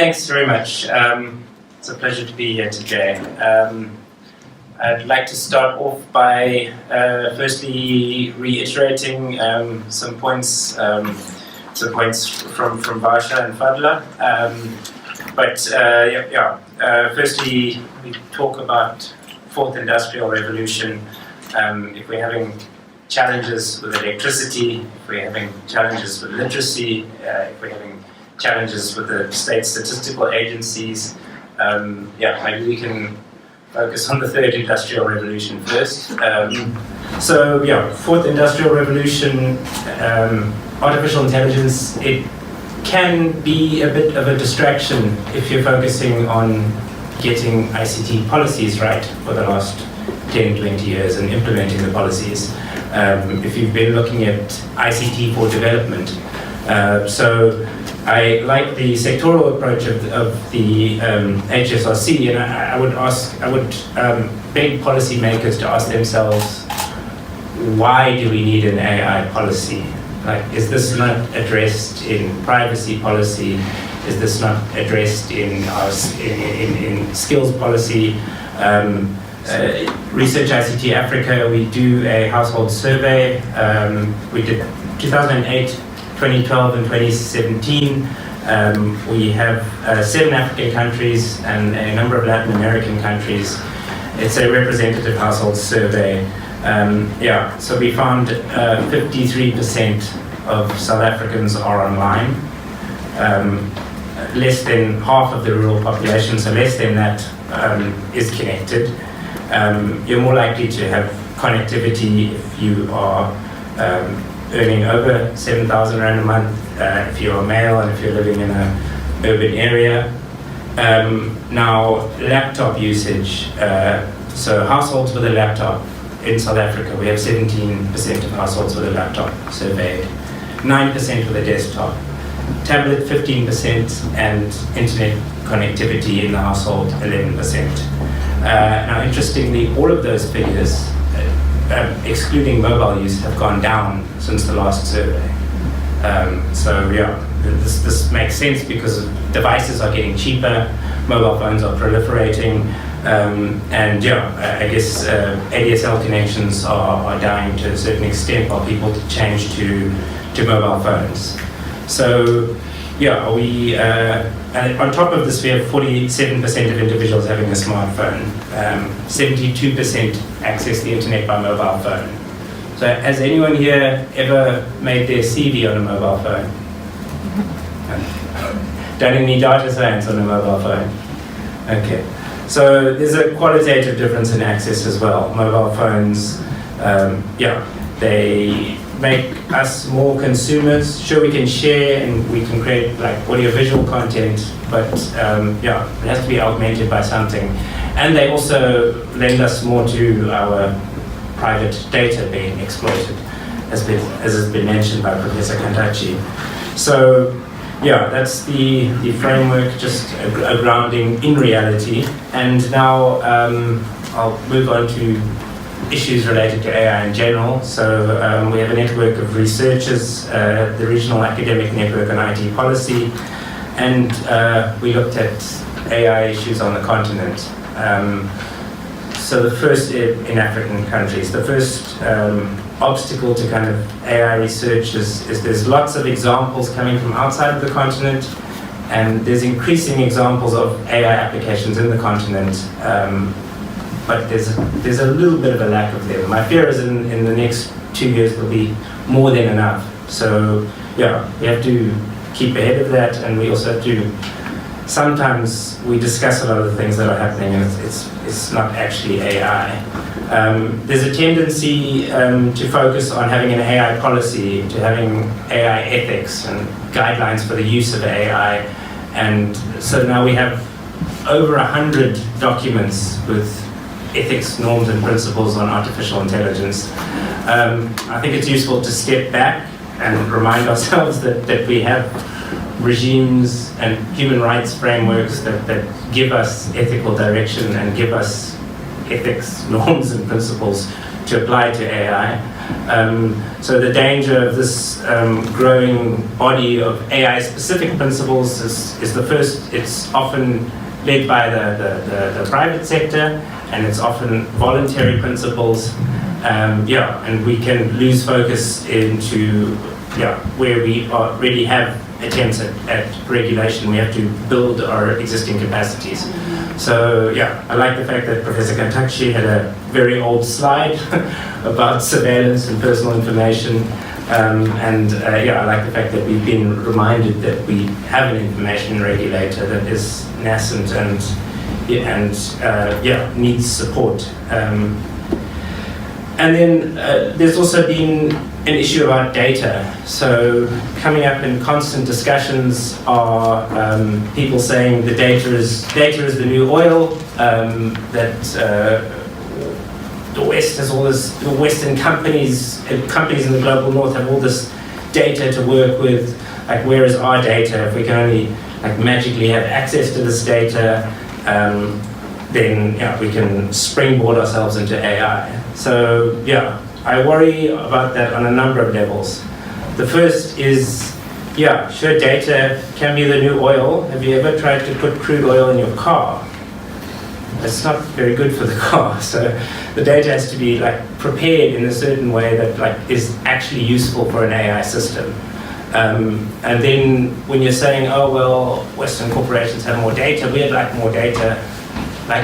Thanks very much. It's a pleasure to be here today. I'd like to start off by firstly reiterating some points from Varsha and Fadlah. Firstly, we talk about fourth industrial revolution. If we're having challenges with electricity, if we're having challenges with literacy, if we're having challenges with the state statistical agencies, maybe we can focus on the third industrial revolution first. Fourth industrial revolution, artificial intelligence, it can be a bit of a distraction if you're focusing on getting ICT policies right for the last 10, 20 years and implementing the policies. If you've been looking at ICT for development. So I like the sectoral approach of the HSRC, and I would beg policymakers to ask themselves, why do we need an AI policy? Like, is this not addressed in privacy policy? Is this not addressed in skills policy? Research ICT Africa, we do a household survey. We did 2008, 2012 and 2017. We have 7 African countries and a number of Latin American countries. It's a representative household survey. So we found 53% of South Africans are online. Less than half of the rural population, so less than that, is connected. You're more likely to have connectivity if you are earning over 7,000 Rand a month, if you're a male and if you're living in an urban area. Now, laptop usage. So households with a laptop in South Africa, we have 17% of households with a laptop surveyed, 9% with a desktop, tablet 15%, and internet connectivity in the household 11%. Now, interestingly, all of those figures, excluding mobile use, have gone down since the last survey. This makes sense because devices are getting cheaper, mobile phones are proliferating, I guess ADSL connections are dying to a certain extent while people change to mobile phones. So, on top of this, we have 47% of individuals having a smartphone. 72% access the internet by mobile phone. So has anyone here ever made their CV on a mobile phone? Done any data science on a mobile phone? Okay. So there's a qualitative difference in access as well. Mobile phones, they make us more consumers. Sure, we can share and we can create like audio-visual content, but it has to be augmented by something. And they also lend us more to our private data being exploited, as has been mentioned by Professor Kantachi. So, that's the framework, just a grounding in reality. And now I'll move on to issues related to AI in general. So we have a network of researchers, the Regional Academic Network on IT Policy, and we looked at AI issues on the continent. So the first in African countries, the first obstacle to kind of AI research is there's lots of examples coming from outside of the continent, and there's increasing examples of AI applications in the continent, but there's a little bit of a lack of them. My fear is in the next 2 years there'll be more than enough. So we have to keep ahead of that, and we also have to. Sometimes we discuss a lot of the things that are happening, and it's not actually AI. There's a tendency to focus on having an AI policy, to having AI ethics and guidelines for the use of AI, and so now we have over 100 documents with ethics, norms, and principles on artificial intelligence. I think it's useful to step back and remind ourselves that we have regimes and human rights frameworks that give us ethical direction and give us ethics, norms, and principles to apply to AI. So the danger of this growing body of AI-specific principles is the first, it's often led by the private sector, and it's often voluntary principles. And we can lose focus into where we already have attempts at regulation. We have to build our existing capacities. So I like the fact that Professor Kantakshi had a very old slide about surveillance and personal information. I like the fact that we've been reminded that we have an information regulator that is nascent and needs support. And then there's also been an issue about data. So coming up in constant discussions are people saying the data is the new oil, that the West has all this, the Western companies in the global North have all this data to work with. Like, where is our data? If we can only magically have access to this data, then we can springboard ourselves into AI. So I worry about that on a number of levels. The first is, sure, data can be the new oil. Have you ever tried to put crude oil in your car? It's not very good for the car. So the data has to be prepared in a certain way that is actually useful for an AI system. And then when you're saying, oh well, Western corporations have more data, we'd like more data,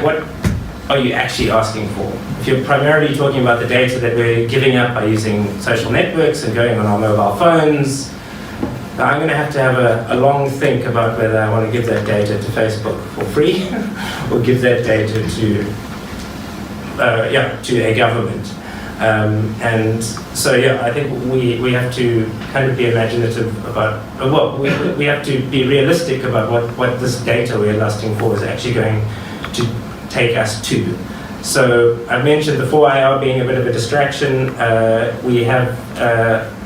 what are you actually asking for? If you're primarily talking about the data that we're giving up by using social networks and going on our mobile phones, I'm going to have a long think about whether I want to give that data to Facebook for free or give that data to a government. And so I think we have to kind of be imaginative about, we have to be realistic about what this data we're lusting for is actually going to take us to. So I mentioned the 4IR being a bit of a distraction. We have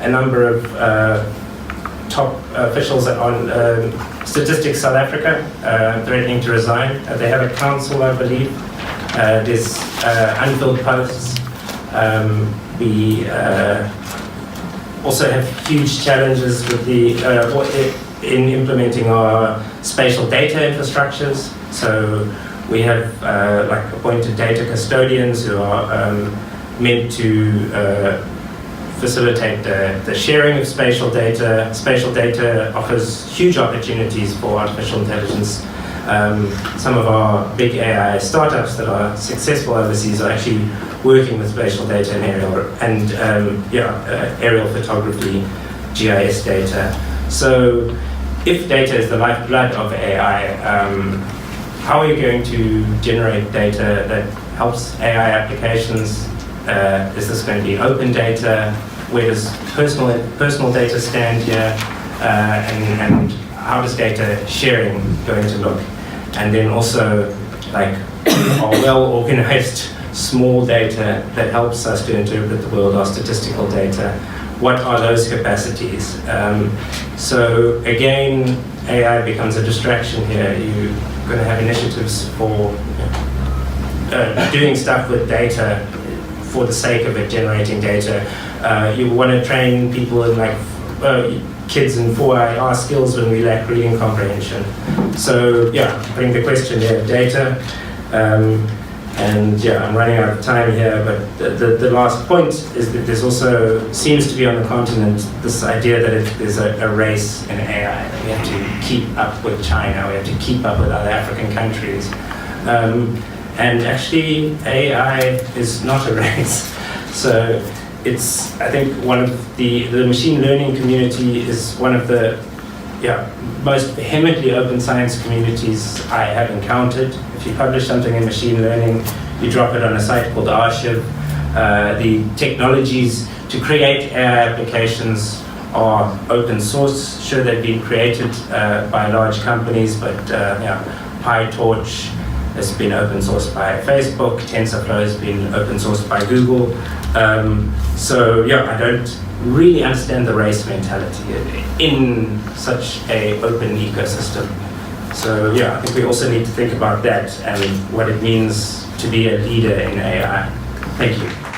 a number of top officials on Statistics South Africa threatening to resign. They have a council, I believe. There's unfilled posts. We also have huge challenges with in implementing our spatial data infrastructures. So we have appointed data custodians who are meant to facilitate the sharing of spatial data. Spatial data offers huge opportunities for artificial intelligence. Some of our big AI startups that are successful overseas are actually working with spatial data and aerial photography, GIS data. So if data is the lifeblood of AI, how are you going to generate data that helps AI applications? Is this going to be open data? Where does personal data stand here? And how does data sharing going to look? And then also, our well-organized small data that helps us to interpret the world, our statistical data. What are those capacities? So again, AI becomes a distraction here. You're going to have initiatives for doing stuff with data for the sake of it generating data. You want to train people in kids in 4IR skills when we lack reading comprehension. So bring the question there of data. And I'm running out of time here, but the last point is that there's also seems to be on the continent this idea that there's a race in AI, that we have to keep up with China, we have to keep up with other African countries. And actually, AI is not a race. So it's, I think, one of the machine learning community is one of the most vehemently open science communities I have encountered. If you publish something in machine learning, you drop it on a site called Archive. The technologies to create AI applications are open source. Sure, they've been created by large companies, but PyTorch has been open sourced by Facebook. TensorFlow has been open sourced by Google. So I don't really understand the race mentality in such an open ecosystem. So I think we also need to think about that and what it means to be a leader in AI. Thank you.